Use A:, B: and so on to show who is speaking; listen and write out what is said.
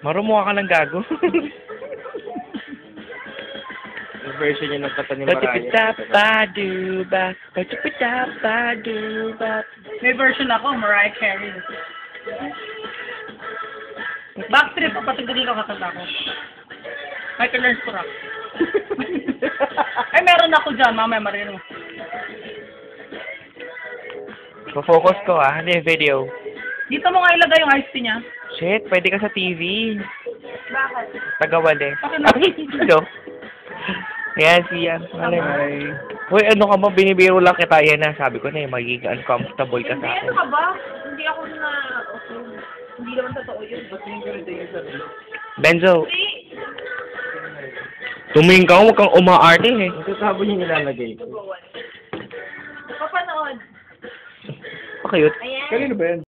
A: Marumuha ka ng gago.
B: Yung version niya ng kanta ni Mariah.
A: Patipitapa-duba, patipitapa-duba.
C: May version ako, Mariah Carey. Backstreet o patugulin ko kakanta ko. Michael Learns to Rock. Ay, meron ako dyan, mamaya marino.
A: Focus ko ano yung video?
C: Dito mo nga ilagay yung iced tea niya.
A: Shit, pwede ka sa TV.
C: Bakit?
A: Tagawali.
C: Bakit?
A: Ito. Ayan, siya.
B: Hi.
A: Uy, ano ka ba? Binibiro lang kita. Yan na, sabi ko na magiging uncomfortable ka
C: Hindi,
A: sa
C: ano
A: akin.
C: ka ba? Hindi ako na... Okay. Hindi naman totoo yun.
A: Benzo, tumingin ka, huwag kang umaarte eh.
B: Ito sabon yung nilalagay ko.
C: Papanood.
A: Pakayot.
C: Ayan.
B: Kanino ba yan?